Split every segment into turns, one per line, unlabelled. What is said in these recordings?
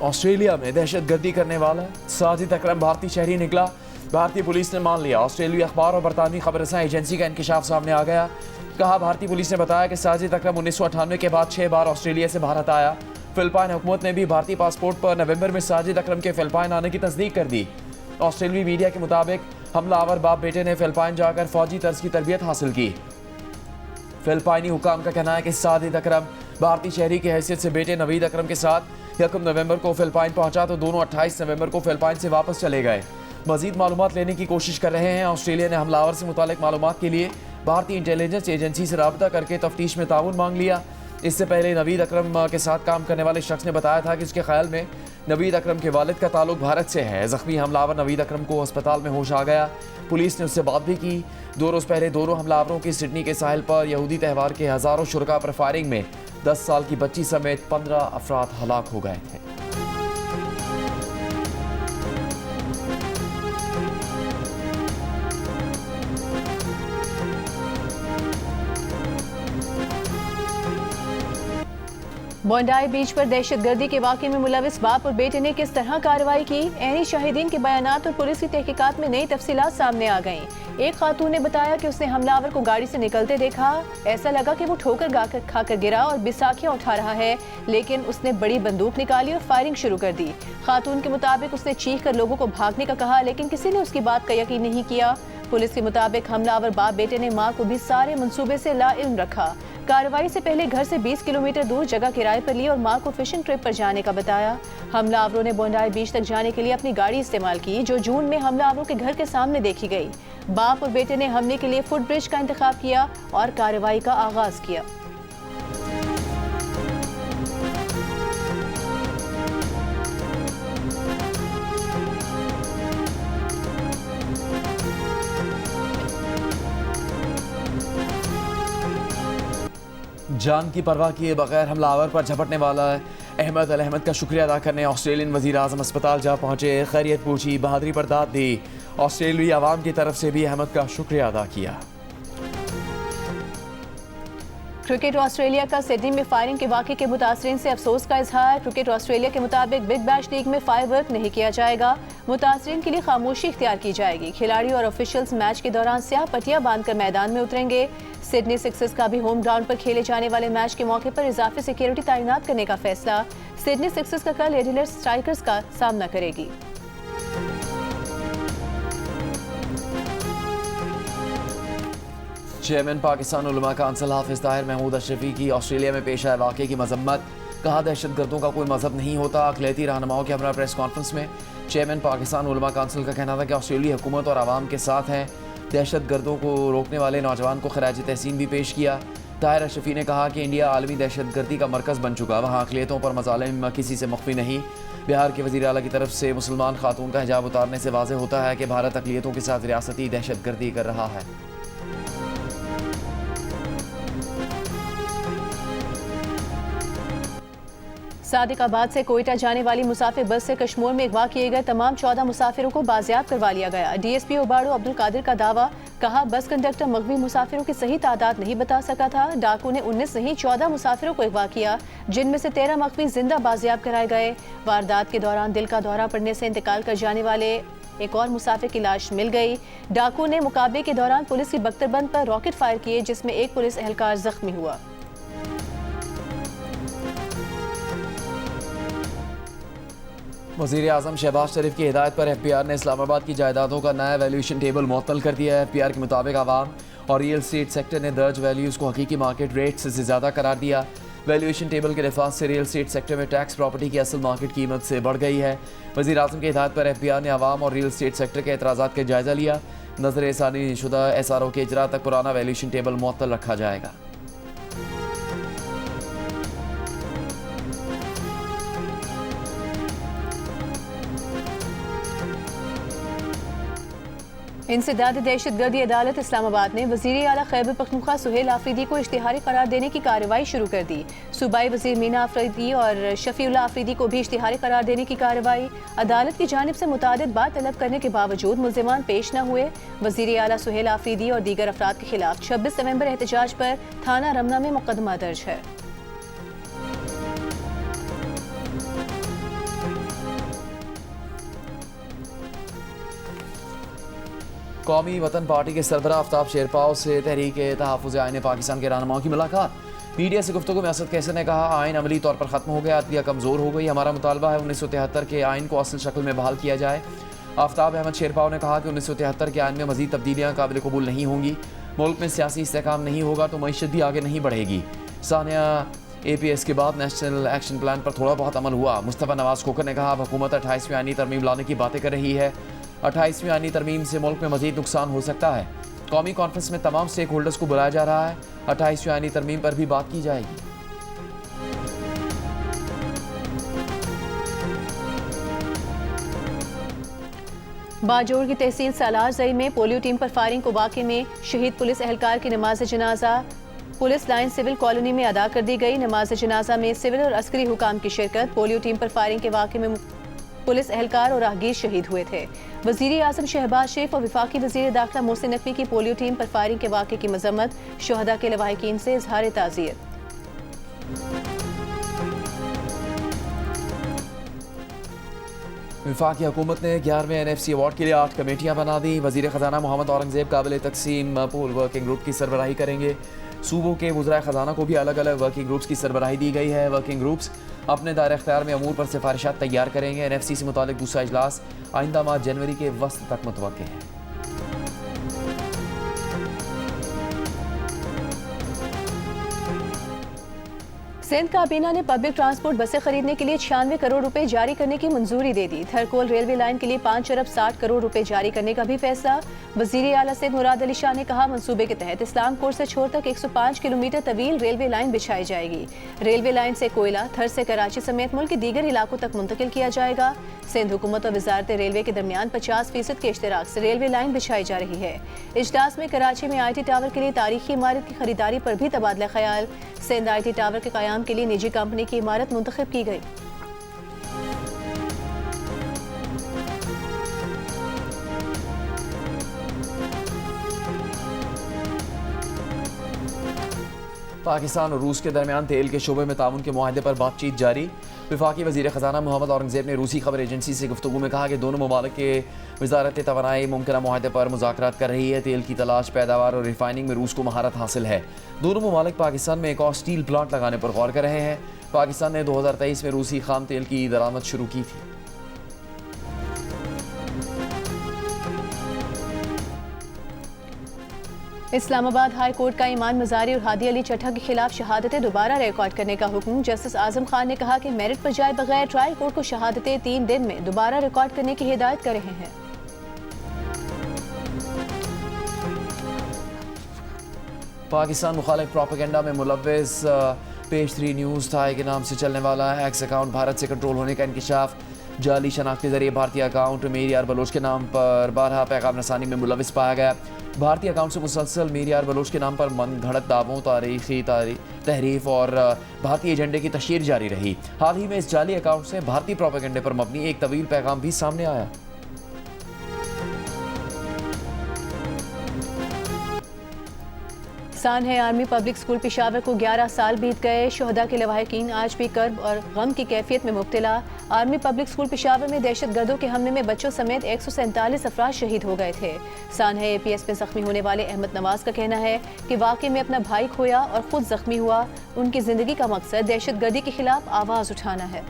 Australia में दहशतगर्दी करने वाला साजिद अकरम भारतीय शहरी निकला। भारतीय पुलिस ने मान लिया। ऑस्ट्रेलियाई अखबार और बरतानवी खबरसां एजेंसी का इंकशाफ सामने आ गया। कहा, भारतीय पुलिस ने बताया कि साजिद अकरम 1998 के बाद 6 बार ऑस्ट्रेलिया से भारत आया। फिलिपाइन हुकूमत ने भी भारतीय पासपोर्ट पर नवंबर में साजिद अकरम के फिलिपाइन आने की तस्दीक कर दी। ऑस्ट्रेलियाई मीडिया के मुताबिक हमलावर बाप बेटे ने फिलिपाइन जाकर फौजी तर्ज की तरबियत हासिल की। फिलिपाइनी हुकाम का कहना है कि साजिद अकरम भारतीय शहरी की हैसियत से बेटे नवीद अकरम के साथ 1 नवंबर को फिलिपाइन पहुंचा तो दोनों 28 नवंबर को फिलिपाइन से वापस चले गए। मजीद मालूमात लेने की कोशिश कर रहे हैं। ऑस्ट्रेलिया ने हमलावर से मुतालिक मालूमात के लिए भारतीय इंटेलिजेंस एजेंसी से राबता करके तफ्तीश में ताउन मांग लिया। इससे पहले नवीद अकरम के साथ काम करने वाले शख्स ने बताया था कि उसके ख्याल में नवीद अकरम के वालिद का ताल्लुक भारत से है। जख्मी हमलावर नवीद अकरम को अस्पताल में होश आ गया। पुलिस ने उससे बात भी की। 2 रोज़ पहले दोनों हमलावरों की सिडनी के साहिल पर यहूदी त्यौहार के हज़ारों शुरका पर फायरिंग में 10 साल की बच्ची समेत 15 अफराद हलाक हो गए थे।
बोंडाई बीच पर दहशतगर्दी के वाक़े में मुलविस बाप और बेटे ने किस तरह कार्रवाई की। ऐनी शाहिदीन के बयानात और पुलिस की तहकीकात में नई तफसीलात सामने आ गईं। एक खातून ने बताया कि उसने हमलावर को गाड़ी से निकलते देखा। ऐसा लगा कि वो ठोकर खाकर गिरा और बिसाखियां उठा रहा है, लेकिन उसने बड़ी बंदूक निकाली और फायरिंग शुरू कर दी। खातून के मुताबिक उसने चीख कर लोगों को भागने का कहा, लेकिन किसी ने उसकी बात का यकीन नहीं किया। पुलिस के मुताबिक हमलावर बाप बेटे ने मां को भी सारे मंसूबे से लाइल्म रखा। कार्रवाई से पहले घर से 20 किलोमीटर दूर जगह किराए पर ली और मां को फिशिंग ट्रिप पर जाने का बताया। हमलावरों ने बोंडाई बीच तक जाने के लिए अपनी गाड़ी इस्तेमाल की, जो जून में हमलावरों के घर के सामने देखी गई। बाप और बेटे ने हमले के लिए फुट ब्रिज का इंतखाब किया और कार्रवाई का आगाज किया।
जान की परवाह किए बगैर हमलावर पर झपटने वाला अहमद अल अहमद का शुक्रिया अदा करने ऑस्ट्रेलियन वज़ीर आज़म अस्पताल जा पहुंचे। खैरियत पूछी, बहादुरी पर दाद दी। ऑस्ट्रेलियाई आवाम की तरफ से भी अहमद का शुक्रिया अदा किया।
क्रिकेट ऑस्ट्रेलिया का सिडनी में फायरिंग के वाक़े के मुतासरीन से अफसोस का इजहार। क्रिकेट ऑस्ट्रेलिया के मुताबिक बिग बैश लीग में फायरवर्क नहीं किया जाएगा। मुतासरीन के लिए खामोशी इख्तियार की जाएगी। खिलाड़ी और ऑफिशियल्स मैच के दौरान स्याह पट्टियां बांधकर मैदान में उतरेंगे। सिडनी सिक्सर्स का भी होम ग्राउंड पर खेले जाने वाले मैच के मौके पर इजाफी सिक्योरिटी तैनात करने का फैसला। सिडनी सिक्सर्स का कल एडिलेड स्ट्राइकर्स का सामना करेगी।
चेयरमैन पाकिस्तान उलमा काउंसिल हाफिज ताहिर महमूद अशरफी की ऑस्ट्रेलिया में पेश आए वाक़े की मजम्मत। कहा, दहशतगर्दों का कोई मजहब नहीं होता। अक़लियती रहनुमाओं के हमरा प्रेस कॉन्फ्रेंस में चेयरमैन पाकिस्तान उलमा काउंसिल का कहना था कि ऑस्ट्रेलियाई हुकूमत और आवाम के साथ हैं। दहशतगर्दों को रोकने वाले नौजवान को खराज तहसीन भी पेश किया। ताहिर अशरफी ने कहा कि इंडिया आलमी दहशतगर्दी का मरकज़ बन चुका। वहाँ अक़लियतों पर मज़ालिम किसी से मख्फी नहीं। बिहार के वज़ीर आला की तरफ से मुसलमान खातून का हिजाब उतारने से वाज़ेह होता है कि भारत अक़लियतों के साथ रियासती दहशतगर्दी कर रहा है।
सादिकाबाद से कोयटा जाने वाली मुसाफिर बस से कश्मीर में अगवा किए गए तमाम 14 मुसाफिरों को बाजियाब करवा लिया गया। डीएसपी उबाड़ो अब्दुल कादिर का दावा। कहा, बस कंडक्टर मगवी मुसाफिरों की सही तादाद नहीं बता सका था। डाकू ने 19 नहीं 14 मुसाफिरों को अगवा किया, जिनमें से 13 मगवी जिंदा बाजियाब कराए गए। वारदात के दौरान दिल का दौरा पड़ने से इंतकाल कर जाने वाले एक और मुसाफिर की लाश मिल गई। डाकू ने मुकाबले के दौरान पुलिस की बख्तरबंद पर रॉकेट फायर किए, जिसमें एक पुलिस एहलकार जख्मी हुआ।
वज़ीर आज़म शहबाज शरीफ की हिदायत पर FBR ने इस्लामाबाद की जायदादों का नया वैल्यूएशन टेबल मुअत्तल कर दिया है। FBR के मुताबिक आवाम और रियल स्टेट सेक्टर ने दर्ज वैल्यूज़ को हकीकी मार्केट रेट से ज़्यादा करार दिया। वैल्यूएशन टेबल के लिफाज से रियल स्टेट सेक्टर में टैक्स प्रॉपर्टी की असल मार्केट कीमत से बढ़ गई है। वज़ीर आज़म की हिदायत पर FBR ने आवाम और रियल स्टेट सेक्टर के एतराज़ात का जायज़ा लिया। नज़र शुदा SRO के इजरा तक पुराना वैल्यूएशन टेबल मुअत्तल रखा जाएगा।
इंसदाद दहशतगर्दी अदालत इस्लामाबाद ने वज़ीर आला खैबर पख्तूनख्वा सुहेल आफरीदी को इश्तिहारी करार देने की कार्रवाई शुरू कर दी। सूबाई वज़ीर मीना आफरीदी और शफीउल्लाह आफरीदी को भी इश्तिहारी करार देने की कार्रवाई। अदालत की जानिब से मुतादिद बात तलब करने के बावजूद मुल्ज़िमान पेश न हुए। वज़ीर आला सुहेल आफरीदी और दीगर अफराद के खिलाफ 26 नवंबर एहतजाज पर थाना रमना में मुकदमा दर्ज है।
कौमी वतन पार्टी के सरबराह आफ्ताब शेरपाव से तहरीक तहफ़्फ़ुज़ आइन पाकिस्तान के रहनुमाओं की मुलाकात। मीडिया से गुफ्तगू में असद कैसर ने कहा, आइन अमली तौर पर ख़त्म हो गया, अदलिया कमज़ोर हो गई, हमारा मुतालबा है 1973 के आइन को असल शक्ल में बहाल किया जाए। आफ्ताब अहमद शेरपाव ने कहा कि 1973 के आइन में मज़ीद तब्दीलियाँ काबिल कबूल नहीं होंगी, मुल्क में सियासी इस्तेहकाम नहीं होगा तो मईशत भी आगे नहीं बढ़ेगी। सानिया APS के बाद नेशनल एक्शन प्लान पर थोड़ा बहुत अमल हुआ। मुस्तफ़ा नवाज़ खोखर ने कहा, हुकूमत 28वीं आईनी तरमीम लाने की बातें कर रही है, 28वीं आईनी तरमीम से मुल्क में मज़ीद नुकसान हो सकता है। कौमी कॉन्फ्रेंस में तमाम स्टेक होल्डर्स को बुलाया जा रहा है, 28वीं आईनी तरमीम पर भी बात की जाएगी।
बाजोड़ की तहसील सालार ज़ई में पोलियो टीम पर फायरिंग को वाक़े में शहीद पुलिस एहलकार की नमाज जनाजा पुलिस लाइन सिविल कॉलोनी में अदा कर दी गई। नमाज जनाजा में सिविल और अस्करी हुकाम की शिरकत। पोलियो टीम पर फायरिंग के वाक़े में पुलिस एहलकार और राहगीर शहीद हुए थे। वज़ीर आज़म शहबाज शरीफ और वफाकी वज़ीर दाखिला मोहसिन नकवी की पोलियो टीम पर फायरिंग के वाक़े की मज़म्मत। शुहदा के लवाहिकीन से इजहार ताज़ियत।
वफाकी हुकूमत ने 11वें NFC अवार्ड के लिए 8 कमेटियाँ बना दी। वज़ीर ख़जाना मोहम्मद औरंगज़ेब काबिल तकसीम पूल वर्किंग ग्रुप की सरबराही करेंगे। सूबों के वज़राए ख़जाना को भी अलग अलग वर्किंग ग्रुप्स की सरबराही दी गई है। वर्किंग ग्रुप्स अपने दायरे इख्तियार में अमूर पर सिफारिशात तैयार करेंगे। NFC से मुतालिक दूसरा इजलास आइंदा माह जनवरी के वस्त तक मुतवक्किल है।
सिंध काबीना ने पब्लिक ट्रांसपोर्ट बसें खरीदने के लिए 96 करोड़ रुपए जारी करने की मंजूरी दे दी। थरकोल रेलवे लाइन के लिए 5 अरब 60 करोड़ रुपए जारी करने का भी फैसला। वजीर आला सिंध मुराद अली शाह ने कहा, मंसूबे के तहत इस्लामकोट से छोर तक 105 किलोमीटर तवील रेलवे लाइन बिछाई जाएगी। रेलवे लाइन से कोयला थर से कराची समेत मुल्क के दीगर इलाकों तक मुंतकिल किया जाएगा। सिंध हुकूमत और वजारत रेलवे के दरमियान 50% के इश्तराक से रेलवे लाइन बिछाई जा रही है। इजलास में कराची में IT टावर के लिए तारीखी इमारत की खरीदारी पर भी तबादला ख्याल। सिंध IT टावर के क़याम के लिए निजी कंपनी की इमारत मुंतखब की गई।
पाकिस्तान और रूस के दरमियान तेल के शोबे में ताउन के मुआहदे पर बातचीत जारी। वफाकी वज़ीर ख़जाना मोहम्मद औरंगज़ेब ने रूसी खबर एजेंसी से गुफ्तगू में कहा कि दोनों ममालिक के वज़ारत तवानाई मुमकिन मुआहदे पर मुज़ाकरात कर रही है। तेल की तलाश, पैदावार और रिफाइनिंग में रूस को महारत हासिल है। दोनों ममालिक पाकिस्तान में एक और स्टील प्लांट लगाने पर गौर कर रहे हैं। पाकिस्तान ने 2023 में रूसी खाम तेल की दरामद शुरू की थी।
इस्लामाबाद हाई कोर्ट का ईमान मजारी और हादी अली चट्टा के खिलाफ शहादतें दोबारा रिकॉर्ड करने का हुक्म। जस्टिस आजम खान ने कहा कि मेरिट पर जाए बगैर ट्रायल कोर्ट को शहादतें 3 दिन में दोबारा रिकॉर्ड करने की हिदायत कर रहे हैं।
पाकिस्तान मुखालिफ प्रोपेगेंडा में मुलव्वस पेज 3 न्यूज़ थाई के नाम से चलने वाला एक्स अकाउंट भारत से कंट्रोल होने का इंकिशाफ। जाली शनाख्त के जरिए भारतीय अकाउंट मीर बलोच के नाम पर 12 पैगाम रसानी में मुलव्वस पाया गया। भारतीय अकाउंट से मुसलसल मीर बलोच के नाम पर मन घड़त दावों, तारीखी तहरीफ और भारतीय एजेंडे की तशहीर जारी रही। हाल ही में इस जाली अकाउंट से भारतीय प्रोपेगेंडे पर मबनी एक तवील पैगाम भी सामने आया।
सानहे आर्मी पब्लिक स्कूल पेशावर को 11 साल बीत गए। शुहदा के लवाहिकीन आज भी कर्ब और गम की कैफियत में मुब्तला। आर्मी पब्लिक स्कूल पेशावर में दहशतगर्दों के हमले में बच्चों समेत 147 अफराद शहीद हो गए थे। सानहे APS में जख्मी होने वाले अहमद नवाज का कहना है कि वाकई में अपना भाई खोया और खुद जख्मी हुआ। उनकी जिंदगी का मकसद दहशतगर्दी के खिलाफ आवाज उठाना है।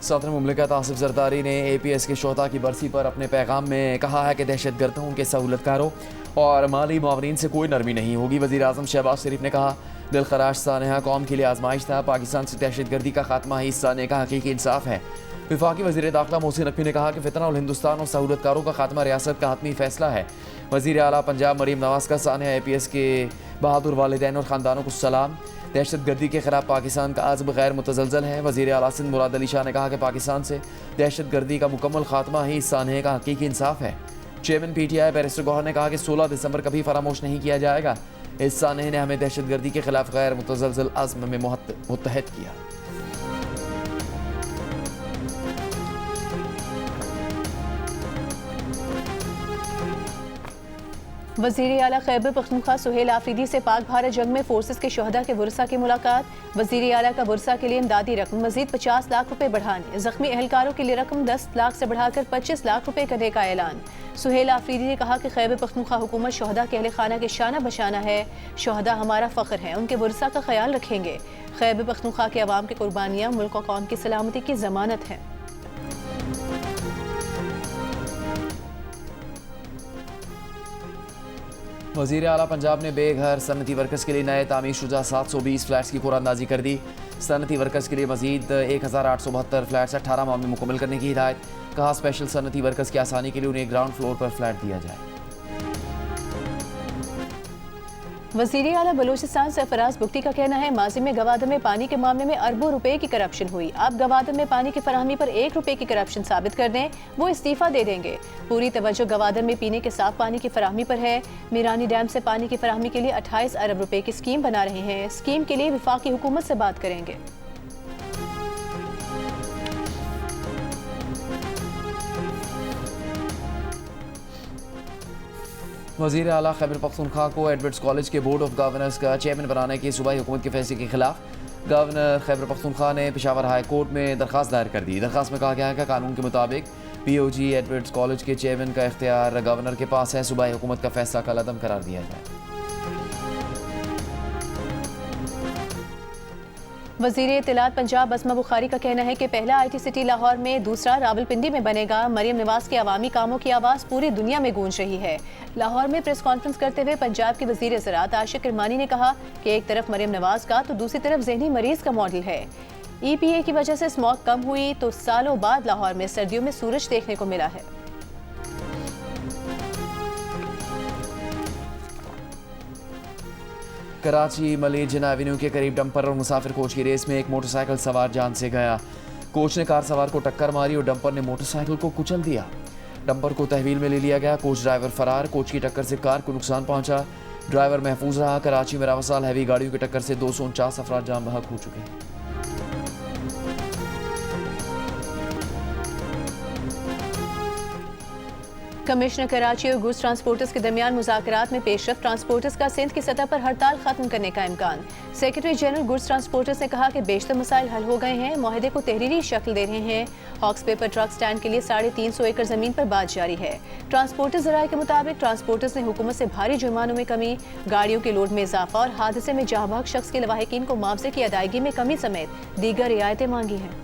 सदर मुमलिकत आसिफ जरदारी ने APS के शोहदा की बरसी पर अपने पैगाम में कहा है कि दहशतगर्दों के सहूलतकारों और माली मुआवरीन से कोई नरमी नहीं होगी। वज़ीर आज़म शहबाज शरीफ ने कहा, दिलखराश सानहा कौम के लिए आजमाइश था। पाकिस्तान से दहशतगर्दी का खात्मा ही इस सानहे का हकीकी इंसाफ है। वफाकी वज़ीर दाखिला मोहसिन नकवी ने कहा कि फितना और हिंदुस्तान और सहूलतकारों का खात्मा रियासत का हतमी फैसला है। वज़ीर आला पंजाब मरीम नवाज़ का सानहा APS के बहादुर वालिदैन और ख़ानदानों को सलाम। दहशतगर्दी के खिलाफ पाकिस्तान का आज़म गैर मुतज़लज़ल है। वज़ीर आला सिंध मुराद अली शाह ने कहा कि पाकिस्तान से दहशतगर्दी का मुकम्मल खात्मा ही इस सानहे का हकीकी इंसाफ है। चेयरमैन PTI बैरिस्टर गौहर ने कहा कि 16 दिसंबर कभी फरामोश नहीं किया जाएगा। इस सानहे ने हमें दहशतगर्दी के खिलाफ गैर मुतज़लज़ल अज़्म में मुत्तहद किया।
वज़ीर आला खैबर पख्तूनख्वा सुहेल आफरीदी से पाक भारत जंग में फोर्सेस के शहदा के वुरसा की मुलाकात। वज़ीर आला का वुरसा के लिए इमदादी रकम मजीद 50 लाख रुपए बढ़ाने, जख्मी एहलकारों के लिए रकम 10 लाख से बढ़ाकर 25 लाख रुपए करने का ऐलान। सुहेल आफरीदी ने कहा कि खैबर पख्तूनख्वा हुकूमत शहदा के अहल खाना के शाना बशाना है। शहदा हमारा फ़ख्र है, उनके वुरसा का ख्याल रखेंगे। खैबर पख्तूनख्वा के अवाम की कुर्बानियाँ मुल्क और कौम की सलामती की ज़मानत हैं।
वज़ीर आला पंजाब ने बेघर सनती वर्कर्स के लिए नए तामीर शुदा 720 फ्लैट्स की कुरानंदाजी कर दी। सनती वर्कर्स के लिए मजीद 1872 फ्लैट्स 18 माह में मुकम्मल करने की हिदायत। कहा स्पेशल सनती वर्कर्स की आसानी के लिए उन्हें ग्राउंड फ्लोर पर फ्लैट दिया जाए।
वज़ीर आला बलूचिस्तान सरफराज बुख्ती का कहना है माजी में गवादर में पानी के मामले में अरबों रुपए की करप्शन हुई। अब गवादर में पानी की फराहमी पर 1 रुपए की करप्शन साबित कर दें, वो इस्तीफा दे देंगे। पूरी तवज्जो गवादर में पीने के साफ पानी की फराहमी पर है। मीरानी डैम से पानी की फराहमी के लिए 28 अरब रुपए की स्कीम बना रहे हैं। स्कीम के लिए वफाकी हुकूमत से बात करेंगे।
वज़ीर आला खैबर पख्तूनख्वा को एडवर्ड्स कॉलेज के बोर्ड ऑफ गवर्नर्स का चेयरमैन बनाने के सूबाई हुकूमत के फैसले के खिलाफ गवर्नर खैबर पख्तूनख्वा ने पेशावर हाई कोर्ट में दरख्वास्त दायर कर दी। दरख्वास्त में कहा गया है कि कानून के मुताबिक POG एडवर्ड्स कॉलेज के चेयरमैन का इख्तियार गवर्नर के पास है। सूबाई हुकूमत का फैसला कलअदम करार दिया जाए।
वज़ीर इत्तलात पंजाब असमा बुखारी का कहना है कि पहला IT सिटी लाहौर में, दूसरा रावलपिंडी में बनेगा। मरियम नवाज के अवामी कामों की आवाज़ पूरी दुनिया में गूंज रही है। लाहौर में प्रेस कॉन्फ्रेंस करते हुए पंजाब के वज़ीर ज़राअत आशिक किरमानी ने कहा कि एक तरफ मरियम नवाज का तो दूसरी तरफ जहनी मरीज का मॉडल है। EPA की वजह से स्मॉग कम हुई तो सालों बाद लाहौर में सर्दियों में सूरज देखने को मिला है।
कराची मलिक जिन्ना एवेन्यू के करीब डंपर और मुसाफिर कोच की रेस में एक मोटरसाइकिल सवार जान से गया। कोच ने कार सवार को टक्कर मारी और डंपर ने मोटरसाइकिल को कुचल दिया। डंपर को तहवील में ले लिया गया। कोच ड्राइवर फरार। कोच की टक्कर से कार को नुकसान पहुंचा, ड्राइवर महफूज रहा। कराची में रावसाल हैवी गाड़ियों की टक्कर से 249 अफराद जान बहक हो चुके हैं।
कमिश्नर कराची और गुड्स ट्रांसपोर्टर्स के दरमियान मुज़ाकरात में पेशरफ। ट्रांसपोर्टर्स का सिंध की सतह पर हड़ताल खत्म करने का इम्कान। सेक्रेटरी जनरल गुड्स ट्रांसपोर्टर्स ने कहा कि बेशतर मसाइल हल हो गए हैं, मुआहदे को तहरीरी शक्ल दे रहे हैं। हॉक्स पेपर ट्रक स्टैंड के लिए 350 एकड़ जमीन पर बात जारी है। ट्रांसपोर्टर्स ज़राए के मुताबिक ट्रांसपोर्टर्स ने हुकूमत से भारी जुर्मानों में कमी, गाड़ियों के लोड में इजाफा और हादसे में जहाँ बहक शख्स के लवाहिकीन को मुआवजे की अदायगी में कमी समेत दीगर रियायतें मांगी हैं।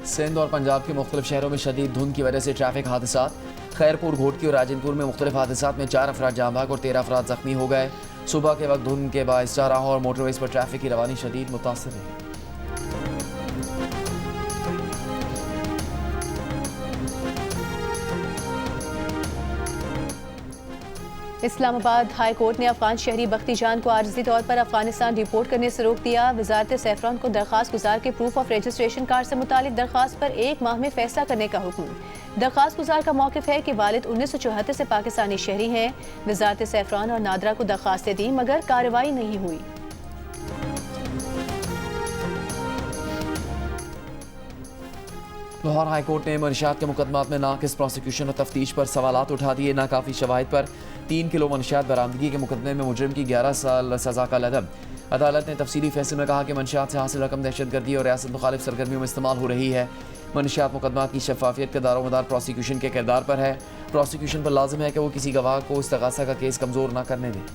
सिंध और पंजाब के मुख्तलिफ शहरों में शदीद धुंध की वजह से ट्रैफिक हादसा। खैरपुर, घोटकी और राजनपुर में मुख्तलिफ हादसा में 4 अफराद जाँ बहक और 13 अफराद जख्मी हो गए। सुबह के वक्त धुंध के बायस चाराहों और मोटरवेज पर ट्रैफिक की रवानी शदीद मुतासर रही।
इस्लामाबाद हाई कोर्ट ने अफगान शहरी बख्ती जान को आर्जी तौर पर अफगानिस्तान रिपोर्ट करने से रोक दिया। वजारत सैफरान को दरख्वास्त गुजार के प्रूफ ऑफ रजिस्ट्रेशन कार्ड से मुतालिक दरख्वास्त पर 1 माह में फैसला करने का हुक्म। दरख्वास्त गुजार का मौक़िफ़ है कि वालिद 1974 से पाकिस्तानी शहरी हैं। वजारत सैफरान और नादरा को दरख्वास्तें दी मगर कार्रवाई नहीं हुई।
लाहौर हाई कोर्ट ने मनशियात के मुकदमात में नाकिस प्रोसिक्यूशन और तफ्तीश पर सवालात उठा दिए। नाकाफी शवाहिद पर 3 किलो मनशियात बरामदगी के मुकदमे में मुजरिम की 11 साल सजा का लदम। अदालत ने तफसीली फैसले में कहा कि मनशियात से हासिल रकम दहशतगर्दी और रियासत मुखालिफ सरगर्मियों में इस्तेमाल हो रही है। मनशियात मुकदमात की शफाफियत का दारोमदार प्रोसिक्यूशन के किरदार पर है। प्रोसिक्यूशन पर लाजिम है कि वो किसी गवाह को इस्तगासा का केस कमज़ोर न करने दें।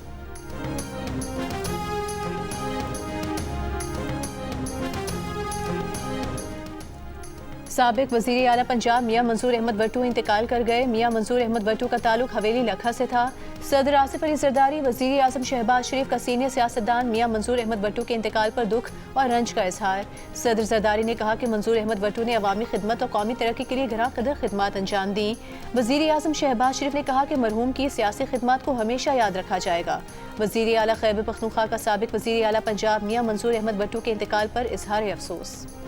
साबिक वज़ीर आला पंजाब मियां मंसूर अहमद भट्टू इंतकाल कर गए। मियां मंसूर अहमद भट्टू का ताल्लुक हवेली लखा से था। सदर आसिफ अली जरदारी, वज़ीर आज़म शहबाज शरीफ का सीनियर सियासतदान मियां मंसूर अहमद भट्टू के इंतकाल पर दुख और रंज का इजहार। सदर जरदारी ने कहा कि मंसूर अहमद भट्टू ने अवामी खिदमत और कौमी तरक्की के लिए घरा कदर खिदमत अंजाम दी। वज़ीर आज़म शहबाज शरीफ ने कहा कि मरहूम की सियासी खिदमत को हमेशा याद रखा जाएगा। वज़ीर आला खैबर पख्तूनख्वा का साबिक वज़ीर आला पंजाब मियां मंसूर अहमद भट्टू के इंतकाल पर इजहार अफसोस।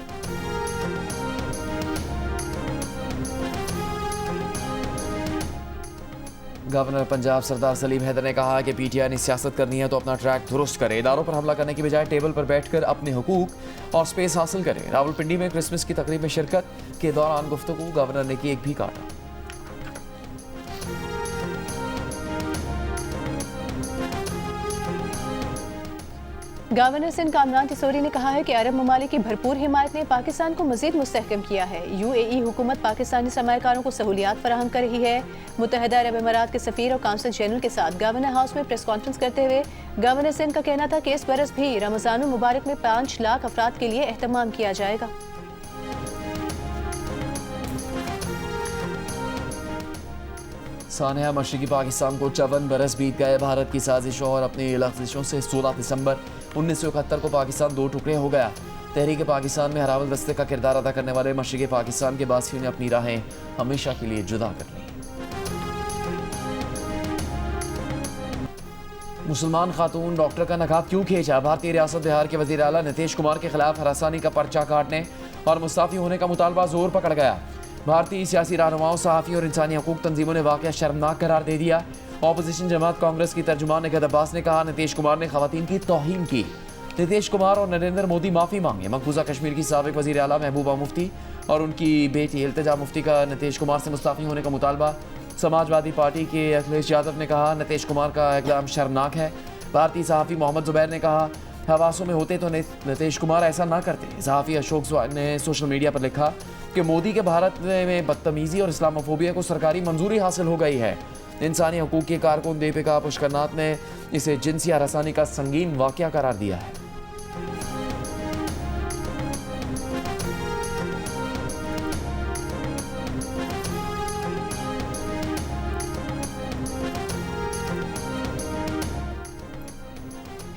गवर्नर पंजाब सरदार सलीम हैदर ने कहा कि पीटीआई ने सियासत करनी है तो अपना ट्रैक दुरुस्त करे, इदारों पर हमला करने की बजाय टेबल पर बैठकर अपने हुकूक और स्पेस हासिल करे। रावलपिंडी में क्रिसमस की तकरीब में शिरकत के दौरान गुफ्तगू, गवर्नर ने केक भी काटा।
गवर्नर सिंध कामरान तिसोरी ने कहा है कि अरब ममालिक की भरपूर हिमायत ने पाकिस्तान को मजीद मुस्तहकम किया है। यूएई हुकूमत पाकिस्तानी सरमायाकारों को सहूलियात फराहम कर रही है। मुत्तहिदा अरब अमारात के सफीर और काउंसिल जनरल के साथ गवर्नर हाउस में प्रेस कॉन्फ्रेंस करते हुए गवर्नर सिंध का कहना था कि इस बरस भी रमजान मुबारक में 5 लाख अफराद के लिए एहतमाम किया जाएगा।
सानिया मशरकी पाकिस्तान को 54 बरस बीत गए। भारत की साजिशों और अपनी लफ्जिशों से 16 दिसंबर 1971 को पाकिस्तान 2 टुकड़े हो गया। तहरीक पाकिस्तान में हरावल दस्ते का किरदार अदा करने वाले मशरकी पाकिस्तान के बासियों ने अपनी राहें हमेशा के लिए जुदा कर ली। मुसलमान खातून डॉक्टर का नकाब क्यों खींचा? भारतीय रियासत बिहार के वजीर आला नीतीश कुमार के खिलाफ हरासानी का पर्चा काटने और मुस्ताफी होने का मुतालबा जोर पकड़ गया। भारतीय सियासी रहनुमाओं, सहाफ़ी और इंसानी हकूक तंजीमों ने वाक़या शर्मनाक करार दे दिया। ऑपोजिशन जमात कांग्रेस की तर्जुमान निगहत अब्बास ने कहा, नीतीश कुमार ने खवातीन की तौहीन की। नीतीश कुमार और नरेंद्र मोदी माफ़ी मांगे। मकबूजा कश्मीर की साबिक वज़ीर आला महबूबा मुफ्ती और उनकी बेटी इल्तिजा मुफ्ती का नीतीश कुमार से मुस्ताफ़ी होने का मुतालबा। समाजवादी पार्टी के अखिलेश यादव ने कहा, नीतीश कुमार का इक़दाम शर्मनाक है। भारतीय सहाफ़ी मोहम्मद जुबैर ने कहा, हवासों में होते तो नीतीश कुमार ऐसा ना करते। सहाफ़ी अशोक ज़ुबैर ने सोशल मीडिया पर लिखा कि मोदी के भारत में बदतमीज़ी और इस्लामोफोबिया को सरकारी मंजूरी हासिल हो गई है। इंसानी हकूक़ के कारकुन दीपिका पुष्करनाथ ने इसे जिनसी हरासानी का संगीन वाक़या करार दिया है।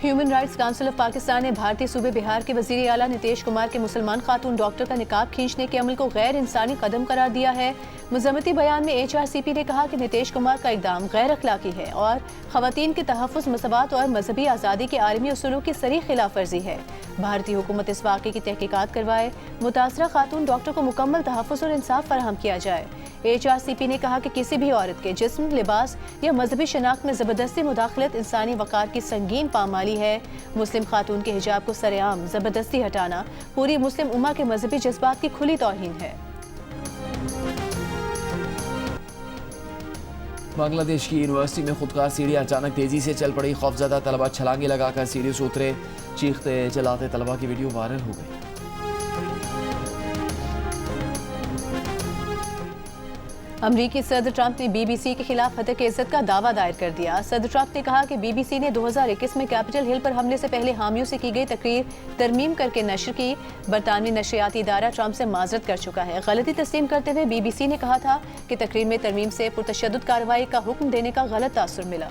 Human rights council of Pakistan ने भारतीय सूबे बिहार के वजीर आला नीतीश कुमार के मुसलमान खातून डॉक्टर का निकाब खींचने के अमल को गैर इंसानी कदम करार दिया है। मुज़म्मती बयान में HRCP ने कहा कि नीतीश कुमार का इक़दाम गैर अखलाकी है और ख़वातीन के तहफ़्फ़ुज़, मसबात और मजहबी आज़ादी के आलमी उसूलों की सरी खिलाफ वर्जी है। भारतीय हुकूमत इस वाक़े की तहकीकात करवाए, मुतासरा खातून डॉक्टर को मुकम्मल तहफ़्फ़ुज़ और इंसाफ फराहम किया जाए। HRCP ने कहा कि किसी भी औरत के जिस्म, लिबास या मजहबी शनाख्त में ज़बरदस्ती मुदाखलत इंसानी वक़ार की संगीन पामाली है। मुस्लिम खातून के हिजाब को सरेआम ज़बरदस्ती हटाना पूरी मुस्लिम उम्मा के मजहबी जज्बात की खुली तौहीन है।
बांग्लादेश की यूनिवर्सिटी में खुदकार सीढ़ी अचानक तेजी से चल पड़ी। खौफजदा तलबा छलांगे लगाकर सीढ़ी से उतरे। चीखते चलाते तलबा की वीडियो वायरल हो गई।
अमरीकी सदर ट्रंप ने BBC के खिलाफ हत्या की इज्जत का दावा दायर कर दिया। सदर ट्रंप ने कहा कि BBC ने 2021 में कैपिटल हिल पर हमले से पहले हामियों से की गई तकरीर तरमीम करके नशर की। बरतानवी नशरियाती इदारा ट्रंप से माजरत कर चुका है। गलती तस्लीम करते हुए BBC ने कहा था कि तकरीर में तरमीम से पुरतशद्दुद कार्रवाई का हुक्म देने का गलत तासुर मिला।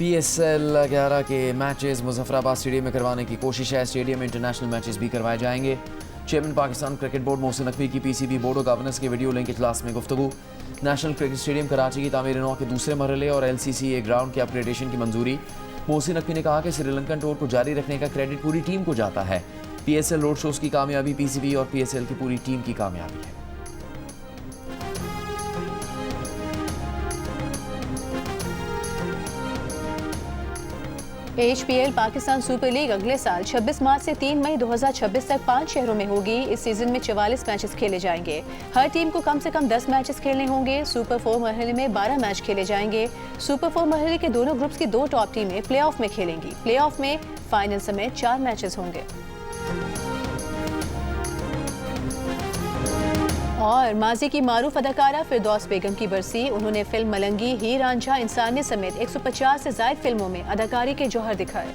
PSL 11 के मैचेस मुजफ्फराबाद स्टेडियम में करवाने की कोशिश है। स्टेडियम में इंटरनेशनल मैचेस भी करवाए जाएंगे। Chairman Pakistan cricket board Mohsin Naqvi की PCB बोर्ड और गवर्नेंस के वीडियो लिंक इजलास में गुफ्तगू। नेशनल क्रिकेट स्टेडियम कराची की तामीर नौ के दूसरे मरहले और LCCA ग्राउंड के अपग्रेडेशन की मंजूरी। मोहसिन नकवी ने कहा कि श्रीलंकन टूर को जारी रखने का क्रेडिट पूरी टीम को जाता है। PSL रोड शोज की कामयाबी PCB और PSL की पूरी टीम की कामयाबी है।
HPL पाकिस्तान सुपर लीग अगले साल 26 मार्च से 3 मई 2026 तक 5 शहरों में होगी। इस सीजन में 44 मैचेस खेले जाएंगे। हर टीम को कम से कम 10 मैचेस खेलने होंगे। सुपर 4 मरहले में 12 मैच खेले जाएंगे। सुपर 4 मरहले के दोनों ग्रुप्स की 2 टॉप टीमें प्लेऑफ में खेलेंगी। प्लेऑफ में फाइनल समेत 4 मैचेस होंगे। और माजी की मारूफ अदाकारा फिरदौस बेगम की बरसी। उन्होंने फिल्म मलंगी, हीर रांझा, इंसानियत समेत 150 से ज़ायद फिल्मों में अदाकारी के जौहर दिखाए।